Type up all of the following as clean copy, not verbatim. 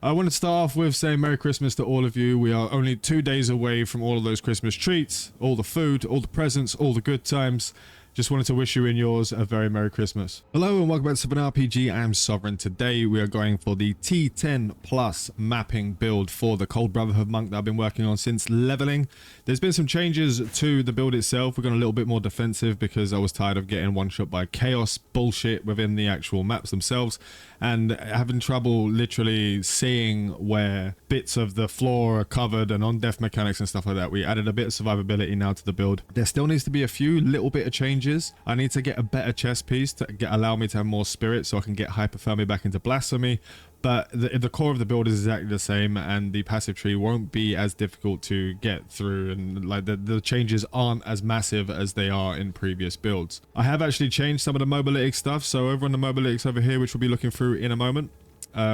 I want to start off with saying Merry Christmas to all of you. We are only 2 days away from all of those Christmas treats, all the food, all the presents, all the good times. Just wanted to wish you and yours a very Merry Christmas. Hello and welcome back to Sovereign RPG. I am Sovereign. Today we are going for the T10 plus mapping build for the Cold Brotherhood monk that I've been working on since leveling. There's been some changes to the build itself. We're going a little bit more defensive because I was tired of getting one shot by chaos bullshit within the actual maps themselves and having trouble literally seeing where bits of the floor are covered and on death mechanics and stuff like that. We added a bit of survivability now to the build. There still needs to be a few little bit of changes. I need to get a better chest piece to allow me to have more spirit so I can get hypothermia back into blasphemy. But the core of the build is exactly the same, and the passive tree won't be as difficult to get through, and like the changes aren't as massive as they are in previous builds. I have actually changed some of the mobalytic stuff, so over on the mobalytics over here, which we'll be looking through in a moment,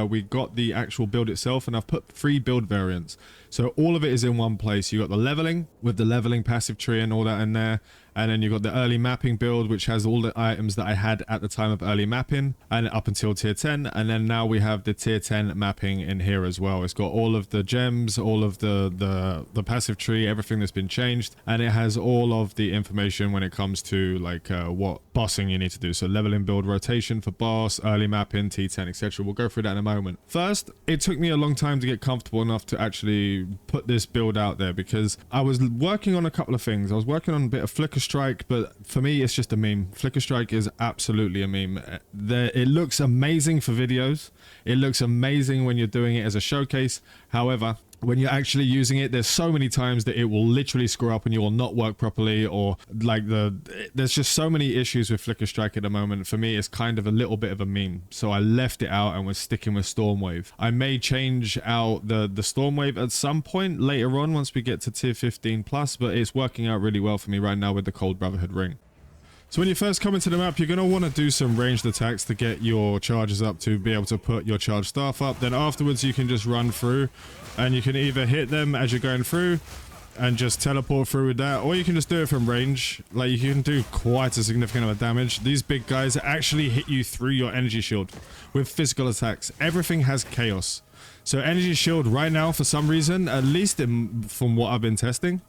we got the actual build itself, and I've put 3 build variants. So all of it is in one place. You got the leveling with the leveling passive tree and all that in there. And then you got the early mapping build, which has all the items that I had at the time of early mapping and up until tier 10. And then now we have the tier 10 mapping in here as well. It's got all of the gems, all of the passive tree, everything that's been changed. And it has all of the information when it comes to like what bossing you need to do. So leveling build rotation for boss, early mapping, T10, etc. We'll go through that in a moment. First, it took me a long time to get comfortable enough to actually put this build out there because I was working on a couple of things. I was working on a bit of Flicker Strike, but for me it's just a meme. Flicker Strike is absolutely a meme. It looks amazing for videos. It looks amazing when you're doing it as a showcase. However, when you're actually using it, there's so many times that it will literally screw up and you will not work properly, or like there's just so many issues with Flicker Strike at the moment. For me, it's kind of a little bit of a meme. So I left it out and was sticking with Stormwave. I may change out the Stormwave at some point later on once we get to tier 15 plus, but it's working out really well for me right now with the Cold Brotherhood ring. So when you first come into the map, you're going to want to do some ranged attacks to get your charges up to be able to put your charge staff up. Then afterwards you can just run through and you can either hit them as you're going through and just teleport through with that, or you can just do it from range. Like, you can do quite a significant amount of damage. These big guys actually hit you through your energy shield with physical attacks. Everything has chaos. So energy shield right now, for some reason, at least from what I've been testing,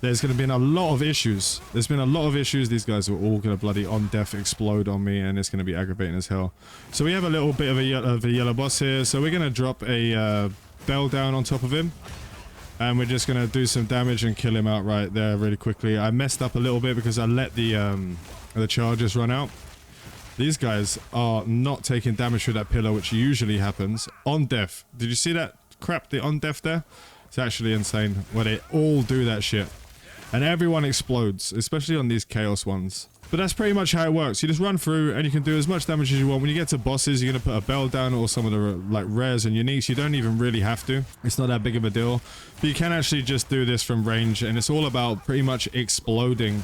there's going to be a lot of issues. There's been a lot of issues. These guys are all going to bloody on death explode on me, and it's going to be aggravating as hell. So we have a little bit of a yellow boss here. So we're going to drop a bell down on top of him, and we're just going to do some damage and kill him out right there really quickly. I messed up a little bit because I let the charges run out. These guys are not taking damage through that pillar, which usually happens on death. Did you see that crap? The on death there? It's actually insane when they all do that shit. And everyone explodes, especially on these chaos ones. But that's pretty much how it works. You just run through and you can do as much damage as you want. When you get to bosses, you're going to put a bell down or some of the like rares and uniques. You don't even really have to. It's not that big of a deal. But you can actually just do this from range, and it's all about pretty much exploding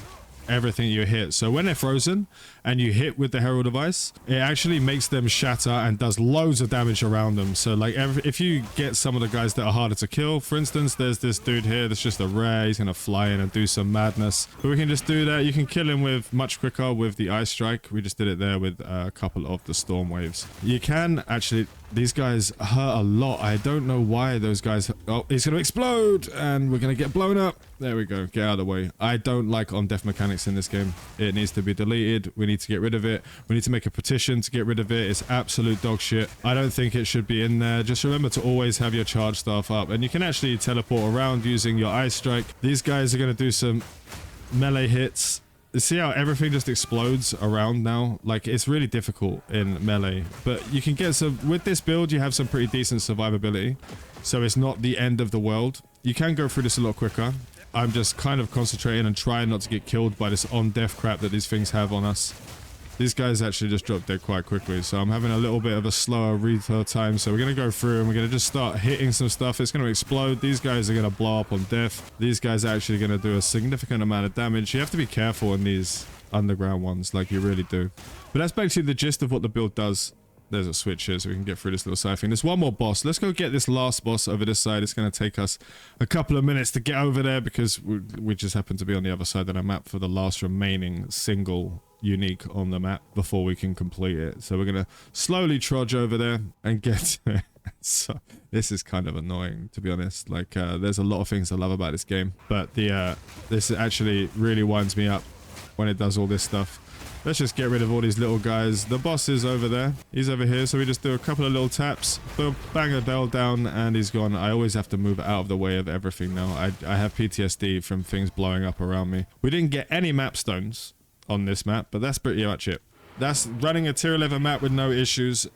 everything you hit. So when they're frozen and you hit with the Herald of Ice, it actually makes them shatter and does loads of damage around them. So like if you get some of the guys that are harder to kill, for instance, there's this dude here that's just a rare. He's gonna fly in and do some madness, but we can just do that. You can kill him with much quicker with the Ice Strike. We just did it there with a couple of the Storm Waves. You can actually, these guys hurt a lot. I don't know why those guys, oh, he's gonna explode and we're gonna get blown up. There we go, get out of the way. I don't like on death mechanics in this game. It needs to be deleted. We need to get rid of it. We need to make a petition to get rid of it. It's absolute dog shit. I don't think it should be in there. Just remember to always have your charge staff up, and you can actually teleport around using your Ice Strike. These guys are going to do some melee hits. See how everything just explodes around now? Like, it's really difficult in melee, but you can get some, with this build you have some pretty decent survivability, so it's not the end of the world. You can go through this a lot quicker. I'm just kind of concentrating and trying not to get killed by this on-death crap that these things have on us. These guys actually just drop dead quite quickly, so I'm having a little bit of a slower reload time. So we're going to go through and we're going to just start hitting some stuff. It's going to explode. These guys are going to blow up on death. These guys are actually going to do a significant amount of damage. You have to be careful in these underground ones, like you really do. But that's basically the gist of what the build does. There's a switch here so we can get through this little side thing. There's one more boss. Let's go get this last boss over this side. It's going to take us a couple of minutes to get over there because we just happen to be on the other side of the map for the last remaining single unique on the map before we can complete it. So we're going to slowly trudge over there and get to it. So this is kind of annoying, to be honest. Like, there's a lot of things I love about this game, but this actually really winds me up when it does all this stuff. Let's just get rid of all these little guys. The boss is over there. He's over here, so we just do a couple of little taps, boom, bang a bell down, and he's gone. I always have to move out of the way of everything now. I have PTSD from things blowing up around me. We didn't get any map stones on this map, but that's pretty much it. That's running a tier 11 map with no issues.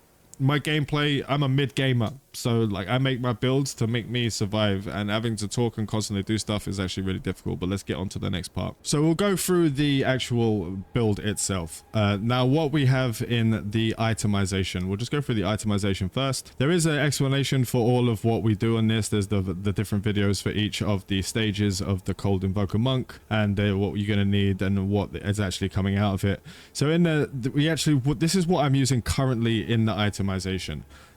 My gameplay, I'm a mid gamer, so like I make my builds to make me survive, and having to talk and constantly do stuff is actually really difficult. But let's get on to the next part. So we'll go through the actual build itself. Now what we have in the itemization, we'll just go through the itemization first. There is an explanation for all of what we do on this. There's the different videos for each of the stages of the Cold Invoker Monk, and what you're going to need and what is actually coming out of it. So in this is what I'm using currently in the itemization.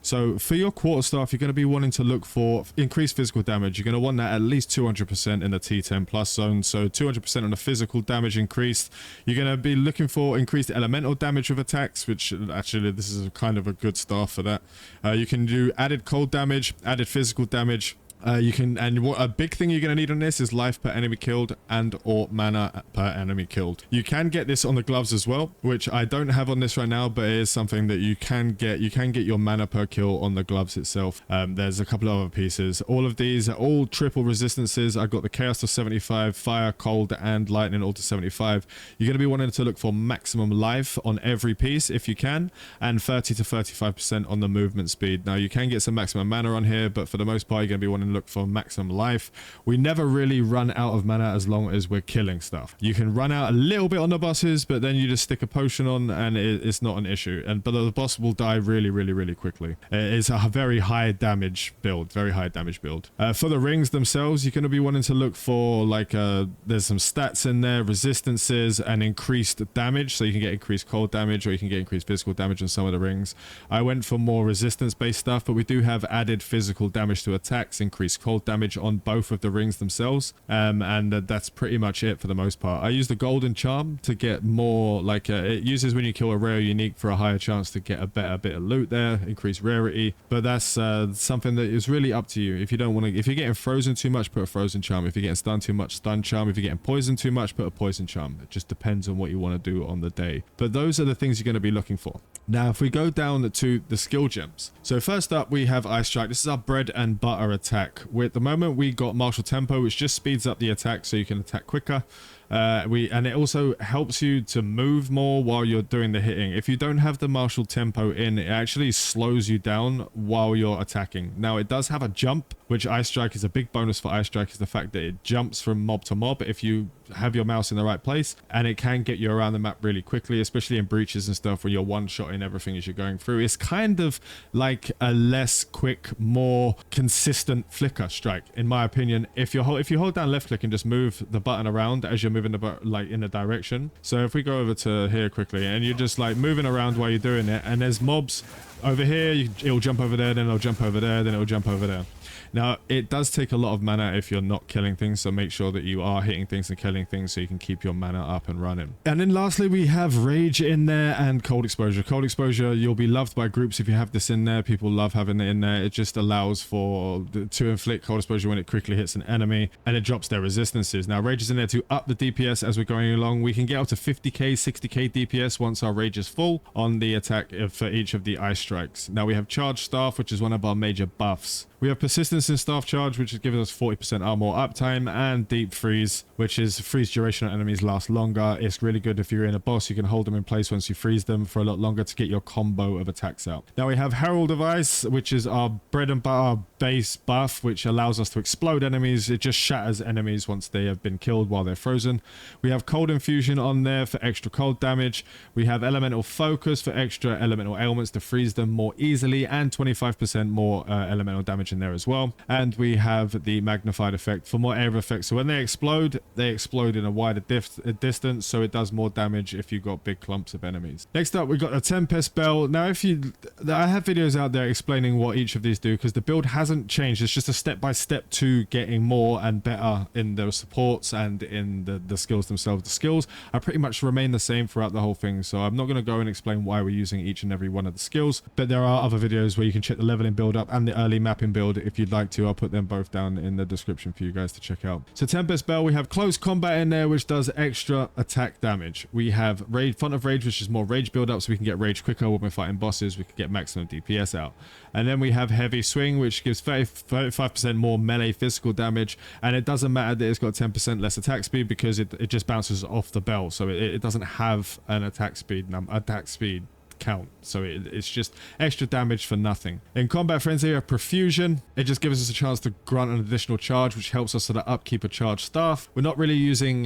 So for your quarterstaff, you're going to be wanting to look for increased physical damage. You're going to want that at least 200% in the T10 plus zone. So 200% on the physical damage increased. You're going to be looking for increased elemental damage with attacks, which actually this is kind of a good staff for that. You can do added cold damage, added physical damage. What a big thing you're going to need on this is life per enemy killed and or mana per enemy killed. You can get this on the gloves as well, which I don't have on this right now, but it is something that you can get. You can get your mana per kill on the gloves itself. There's a couple of other pieces. All of these are all triple resistances. I got the chaos to 75, fire, cold, and lightning all to 75. You're going to be wanting to look for maximum life on every piece if you can, and 30 to 35% on the movement speed. Now you can get some maximum mana on here, but for the most part, you're going to be wanting to look for maximum life. We never really run out of mana as long as we're killing stuff. You can run out a little bit on the bosses, but then you just stick a potion on and it's not an issue. But the boss will die really quickly. It's a very high damage build, For the rings themselves, you're going to be wanting to look for there's some stats in there, resistances and increased damage. So you can get increased cold damage or you can get increased physical damage on some of the rings. I went for more resistance based stuff, but we do have added physical damage to attacks, increased cold damage on both of the rings themselves, and that's pretty much it for the most part. I use the golden charm to get more it uses when you kill a rare unique for a higher chance to get a better bit of loot there, increased rarity, but that's something that is really up to you. If you don't want to, if you're getting frozen too much, put a frozen charm. If you're getting stunned too much, stun charm. If you're getting poisoned too much, put a poison charm. It just depends on what you want to do on the day, but those are the things you're going to be looking for. Now if we go down to the skill gems, so first up we have Ice Strike. This is our bread and butter attack. At the moment we got martial tempo, which just speeds up the attack so you can attack quicker. And it also helps you to move more while you're doing the hitting. If you don't have the martial tempo in, it actually slows you down while you're attacking. Now it does have a jump, which Ice Strike is a big bonus for Ice Strike, is the fact that it jumps from mob to mob if you have your mouse in the right place, and it can get you around the map really quickly, especially in breaches and stuff where you're one-shotting everything as you're going through. It's kind of like a less quick, more consistent flicker strike, in my opinion. If you hold down left click and just move the button around as you're moving the in a direction. So if we go over to here quickly and you're just like moving around while you're doing it, and there's mobs over here, it'll jump over there, then it'll jump over there, then it'll jump over there. Now, it does take a lot of mana if you're not killing things, so make sure that you are hitting things and killing things so you can keep your mana up and running. And then lastly, we have Rage in there and Cold Exposure. Cold Exposure, you'll be loved by groups if you have this in there. People love having it in there. It just allows to inflict Cold Exposure when it quickly hits an enemy, and it drops their resistances. Now, Rage is in there to up the DPS as we're going along. We can get up to 50k, 60k DPS once our Rage is full on the attack for each of the Ice Strikes. Now, we have Charge Staff, which is one of our major buffs. We have Persistence in Staff Charge, which is giving us 40% armor uptime, and Deep Freeze, which is freeze duration on enemies last longer. It's really good if you're in a boss. You can hold them in place once you freeze them for a lot longer to get your combo of attacks out. Now we have Herald of Ice, which is our bread and butter base buff, which allows us to explode enemies. It just shatters enemies once they have been killed while they're frozen. We have Cold Infusion on there for extra cold damage. We have Elemental Focus for extra elemental ailments to freeze them more easily, and 25% more elemental damage in there as well. And we have the Magnified Effect for more area effects. So when they explode in a wider distance, so it does more damage if you've got big clumps of enemies. Next up, we've got a Tempest Bell. Now, I have videos out there explaining what each of these do, because the build hasn't changed. It's just a step-by-step to getting more and better in the supports and in the skills themselves. The skills are pretty much remain the same throughout the whole thing, so I'm not going to go and explain why we're using each and every one of the skills, But there are other videos where you can check the leveling build up and the early mapping build if you'd like to. I'll put them both down in the description for you guys to check out. So Tempest Bell, we have close combat in there, which does extra attack damage. We have Rage, Font of Rage, which is more rage build up, so we can get rage quicker when we're fighting bosses. We can get maximum DPS out. And then we have Heavy Swing, which gives 35% more melee physical damage, and it doesn't matter that it's got 10% less attack speed because it just bounces off the bell, so it doesn't have an attack speed count, so it's just extra damage for nothing. In Combat Frenzy, we have Profusion. It just gives us a chance to grant an additional charge, which helps us sort of upkeep a charge staff. We're not really using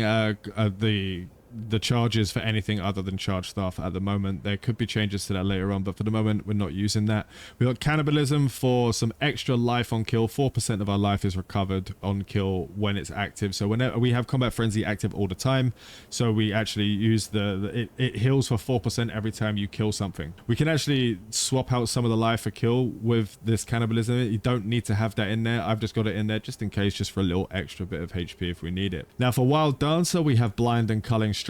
the charges for anything other than charge staff at the moment. There could be changes to that later on, but for the moment we're not using that. We got Cannibalism for some extra life on kill. 4% of our life is recovered on kill when it's active, so whenever we have Combat Frenzy active all the time, so we actually use it heals for 4% every time you kill something. We can actually swap out some of the life for kill with this Cannibalism. You don't need to have that in there. I've just got it in there just in case, just for a little extra bit of HP if we need it. Now for Wild Dancer, we have Blind and Culling Strike.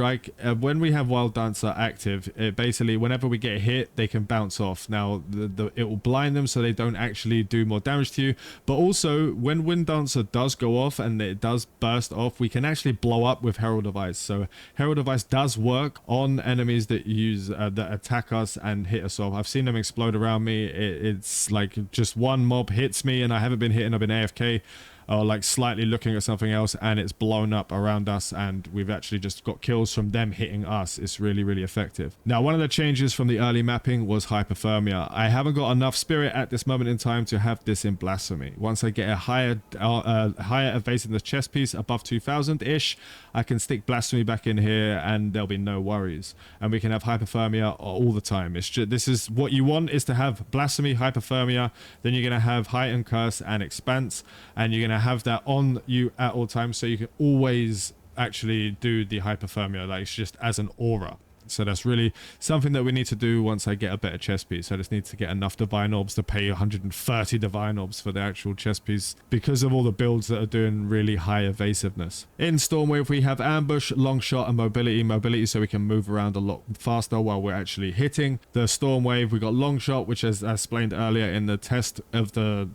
When we have Wild Dancer active, it basically, whenever we get hit, they can bounce off. Now it will blind them so they don't actually do more damage to you, but also when Wind Dancer does go off and it does burst off, we can actually blow up with Herald of Ice. So Herald of Ice does work on enemies that use that attack us and hit us off. I've seen them explode around me. It's like just one mob hits me and I haven't been hitting, I've been AFK or like slightly looking at something else, and it's blown up around us and we've actually just got kills from them hitting us. It's really, really effective. Now, one of the changes from the early mapping was Hypothermia. I haven't got enough spirit at this moment in time to have this in Blasphemy. Once I get a higher evasiveness chest piece above 2000-ish, I can stick Blasphemy back in here and there'll be no worries, and we can have Hypothermia all the time. It's just, this is what you want, is to have Blasphemy, Hypothermia, then you're going to have Heightened Curse and Expanse, and you're going to have that on you at all times, so you can always actually do the Hypothermia, like it's just as an aura. So that's really something that we need to do once I get a better chest piece. I just need to get enough Divine Orbs to pay 130 Divine Orbs for the actual chest piece because of all the builds that are doing really high evasiveness. In Stormwave, we have Ambush, Long Shot, and Mobility. Mobility so we can move around a lot faster while we're actually hitting. The Stormwave, we got Long Shot, which as I explained earlier in the test of the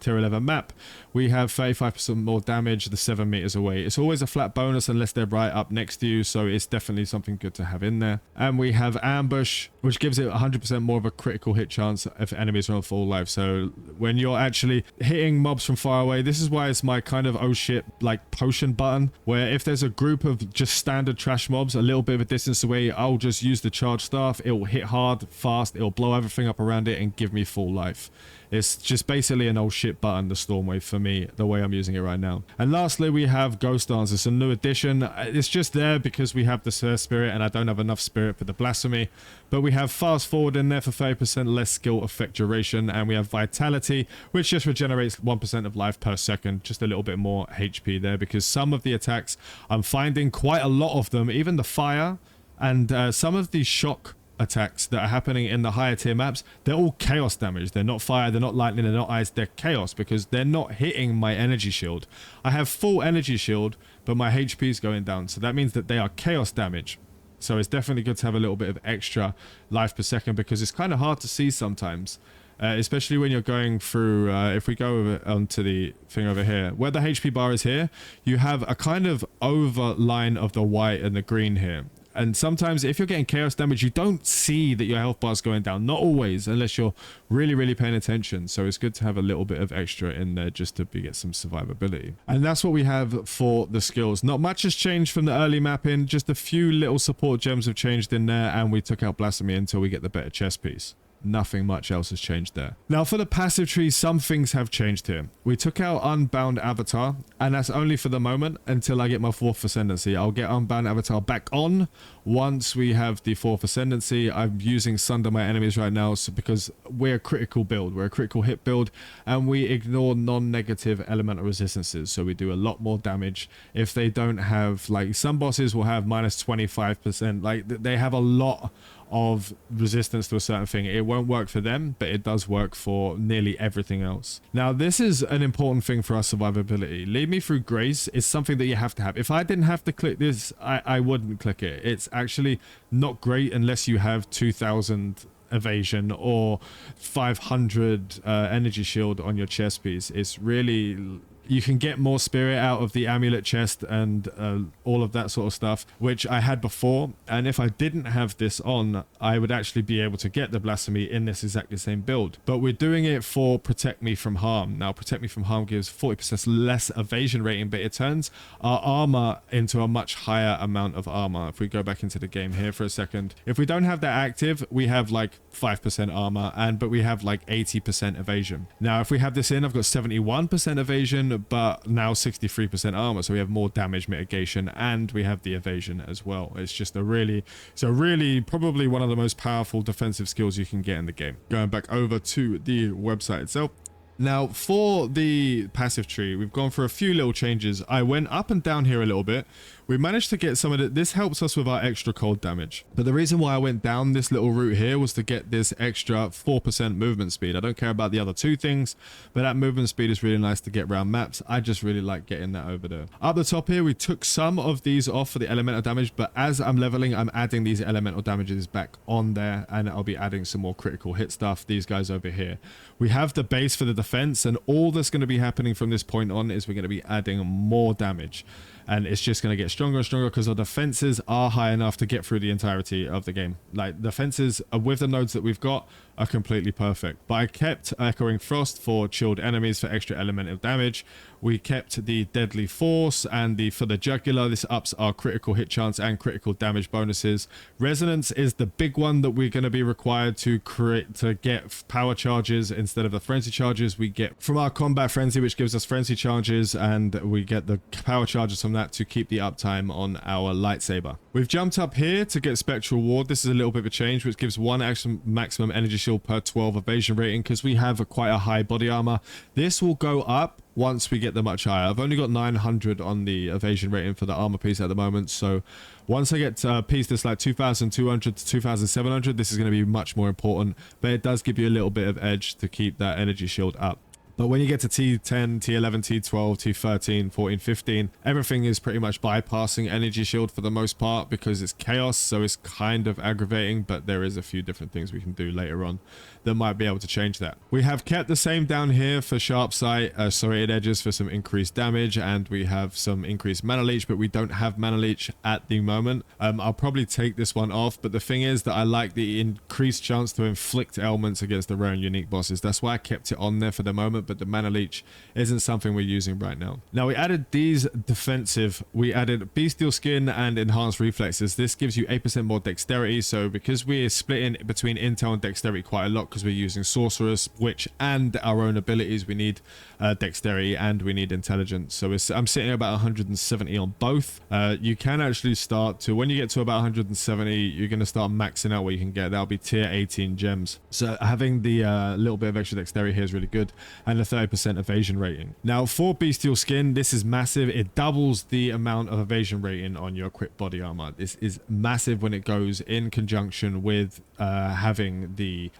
tier 11 map, we have 35% more damage the 7 meters away. It's always a flat bonus unless they're right up next to you, so it's definitely something good to have in there. And we have Ambush, which gives it 100% more of a critical hit chance if enemies are on full life. So when you're actually hitting mobs from far away, this is why it's my kind of oh shit like potion button, where if there's a group of just standard trash mobs a little bit of a distance away, I'll just use the charge staff. It will hit hard, fast, it will blow everything up around it and give me full life. It's just basically an old shit button, the Stormwave, for me, the way I'm using it right now. And lastly, we have Ghost Dance. It's a new addition. It's just there because we have the Sir Spirit and I don't have enough spirit for the Blasphemy. But we have Fast Forward in there for 30% less skill effect duration. And we have Vitality, which just regenerates 1% of life per second. Just a little bit more HP there because some of the attacks, I'm finding quite a lot of them, even the fire and some of the shock attacks that are happening in the higher tier maps, they're all chaos damage. They're not fire, they're not lightning, they're not ice, they're chaos because they're not hitting my energy shield. I have full energy shield, but my HP is going down, so that means that they are chaos damage. So it's definitely good to have a little bit of extra life per second because it's kind of hard to see sometimes, especially when you're going through, if we go onto the thing over here, where the HP bar is here, you have a kind of overline of the white and the green here. And sometimes if you're getting chaos damage, you don't see that your health bar is going down. Not always, unless you're really, really paying attention. So it's good to have a little bit of extra in there just to get some survivability. And that's what we have for the skills. Not much has changed from the early mapping. Just a few little support gems have changed in there. And we took out Blasphemy until we get the better chest piece. Nothing much else has changed there. Now for the passive tree, some things have changed here. We took out Unbound Avatar, and that's only for the moment until I get my 4th Ascendancy. I'll get Unbound Avatar back on once we have the 4th Ascendancy. I'm using Sunder my enemies right now because we're a critical build. We're a critical hit build, and we ignore non-negative elemental resistances. So we do a lot more damage. If they don't have, like some bosses will have minus 25%, like they have a lot of resistance to a certain thing. It won't work for them, but it does work for nearly everything else. Now this is an important thing for our survivability. Lead Me Through Grace is something that you have to have. If I didn't have to click this, I wouldn't click it. It's actually not great unless you have 2000 evasion or 500 energy shield on your chest piece. It's really, you can get more spirit out of the amulet chest and all of that sort of stuff, which I had before. And if I didn't have this on, I would actually be able to get the blasphemy in this exactly same build. But we're doing it for protect me from harm. Now, protect me from harm gives 40% less evasion rating, but it turns our armor into a much higher amount of armor. If we go back into the game here for a second, if we don't have that active, we have like 5% armor, but we have like 80% evasion. Now, if we have this in, I've got 71% evasion, but now 63% armor, so we have more damage mitigation and we have the evasion as well. It's just a really probably one of the most powerful defensive skills you can get in the game. Going back over to the website itself. Now, for the passive tree, we've gone for a few little changes. I went up and down here a little bit. We managed to get some of it. This helps us with our extra cold damage. But the reason why I went down this little route here was to get this extra 4% movement speed. I don't care about the other two things, but that movement speed is really nice to get around maps. I just really like getting that over there. Up the top here, we took some of these off for the elemental damage, but as I'm leveling, I'm adding these elemental damages back on there, and I'll be adding some more critical hit stuff. These guys over here. We have the base for the defense, and all that's going to be happening from this point on is we're going to be adding more damage. And it's just going to get stronger and stronger because our defenses are high enough to get through the entirety of the game. Like, defenses with the nodes that we've got are completely perfect. But I kept Echoing Frost for chilled enemies for extra elemental damage. We kept the Deadly Force and for the Jugular. This ups our critical hit chance and critical damage bonuses. Resonance is the big one that we're going to be required to get power charges instead of the frenzy charges we get from our combat frenzy, which gives us frenzy charges, and we get the power charges from that to keep the uptime on our lightsaber. We've jumped up here to get Spectral Ward. This is a little bit of a change, which gives one maximum energy shield per 12 evasion rating because we have quite a high body armor. This will go up once we get the much higher. I've only got 900 on the evasion rating for the armor piece at the moment, so once I get a piece that's like 2200 to 2700, this is going to be much more important, but it does give you a little bit of edge to keep that energy shield up. But when you get to T10, T11, T12, T13, 14, 15, everything is pretty much bypassing energy shield for the most part because it's chaos, so it's kind of aggravating, but there is a few different things we can do later on that might be able to change that. We have kept the same down here for sharp sight, serrated edges for some increased damage, and we have some increased mana leech, but we don't have mana leech at the moment. I'll probably take this one off, but the thing is that I like the increased chance to inflict ailments against the rare and unique bosses. That's why I kept it on there for the moment, but the mana leech isn't something we're using right now. Now, we added these defensive. We added bestial skin and enhanced reflexes. This gives you 8% more dexterity, so because we're splitting between intel and dexterity quite a lot because we're using sorceress, witch, and our own abilities, we need dexterity and we need intelligence. So I'm sitting at about 170 on both. You can actually start to, when you get to about 170, you're going to start maxing out what you can get. That'll be tier 18 gems. So having the little bit of extra dexterity here is really good, and the 30% evasion rating. Now, for bestial skin, this is massive. It doubles the amount of evasion rating on your equipped body armor. This is massive when it goes in conjunction with having the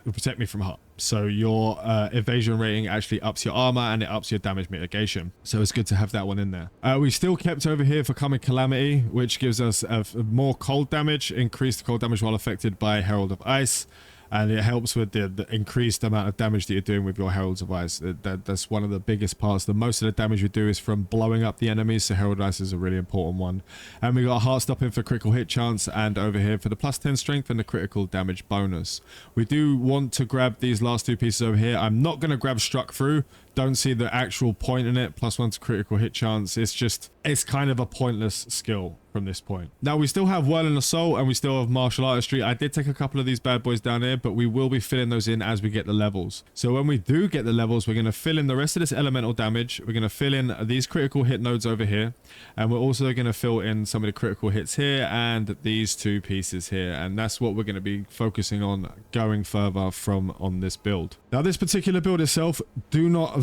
protect me from harm. So your evasion rating actually ups your armor and it ups your damage mitigation. So it's good to have that one in there. We still kept over here for Coming Calamity, which gives us more cold damage, increased cold damage while affected by Herald of Ice. And it helps with the increased amount of damage that you're doing with your Heralds of Ice. That's one of the biggest parts. The most of the damage you do is from blowing up the enemies, so Herald of Ice is a really important one. And we got Heart Stopping for critical hit chance, and over here for the +10 strength and the critical damage bonus. We do want to grab these last two pieces over here. I'm not going to grab Struck Through. Don't see the actual point in it. +1 to critical hit chance. It's kind of a pointless skill from this point. Now, we still have Whirling Assault and we still have Martial Artistry. I did take a couple of these bad boys down here, but we will be filling those in as we get the levels. So when we do get the levels, we're going to fill in the rest of this elemental damage. We're going to fill in these critical hit nodes over here. And we're also going to fill in some of the critical hits here and these two pieces here. And that's what we're going to be focusing on going further from on this build. Now, this particular build itself, do not,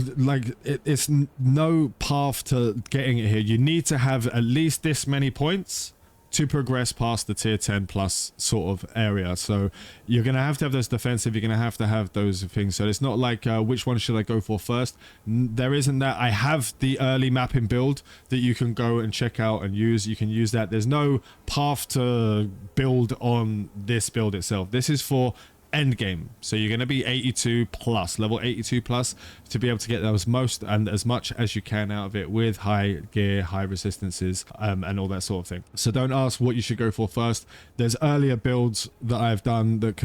it's no path to getting it here. You need to have at least this many points to progress past the tier 10 plus sort of area. So you're going to have those defensive, you're going to have those things. So it's not like which one should I go for first. There isn't that. I have the early mapping build that you can go and check out and use. You can use that. There's no path to build on this build itself. This is for Endgame. So you're going to be 82 plus, level 82 plus, to be able to get those most and as much as you can out of it with high gear, high resistances, and all that sort of thing. So don't ask what you should go for first. There's earlier builds that I've done that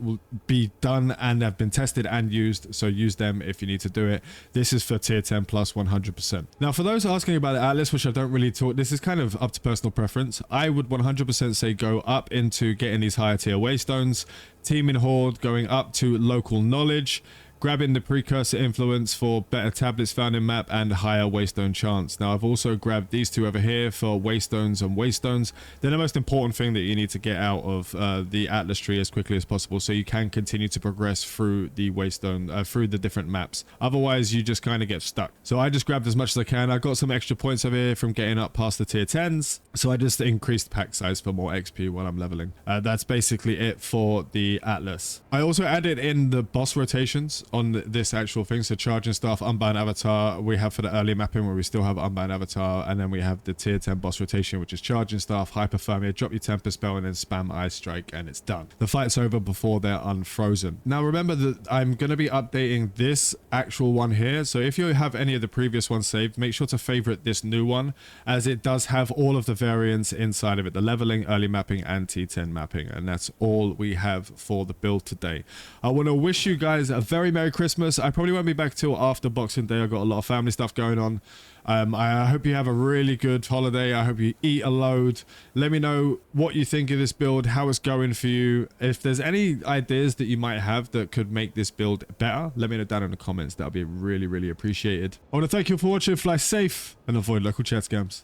will be done and have been tested and used. So use them if you need to do it. This is for tier 10 plus 100%. Now, for those asking about the Atlas, which I don't really talk, this is kind of up to personal preference. I would 100% say go up into getting these higher tier waystones, teaming horde, going up to local knowledge, grabbing the precursor influence for better tablets found in map and higher waystone chance. Now I've also grabbed these two over here for waystones and waystones. They're the most important thing that you need to get out of the Atlas tree as quickly as possible, so you can continue to progress through the waystone, through the different maps. Otherwise you just kind of get stuck. So I just grabbed as much as I can. I got some extra points over here from getting up past the tier 10s, so I just increased pack size for more XP while I'm leveling. That's basically it for the Atlas. I also added in the boss rotations on this actual thing. So charging staff, unbound avatar we have for the early mapping, where we still have unbound avatar, and then we have the tier 10 boss rotation, which is charging staff, hyperthermia, drop your temper spell, and then spam ice strike, and it's done. The fight's over before they're unfrozen. Now remember that I'm going to be updating this actual one here, so if you have any of the previous ones saved, make sure to favorite this new one, as it does have all of the variants inside of it, the leveling, early mapping, and T10 mapping. And that's all we have for the build today. I want to wish you guys a very Merry Christmas. I probably won't be back till after Boxing Day. I've got a lot of family stuff going on. I hope you have a really good holiday. I hope you eat a load. Let me know what you think of this build, how it's going for you. If there's any ideas that you might have that could make this build better, let me know down in the comments. That'll be really, really appreciated. I want to thank you for watching. Fly safe and avoid local chat scams.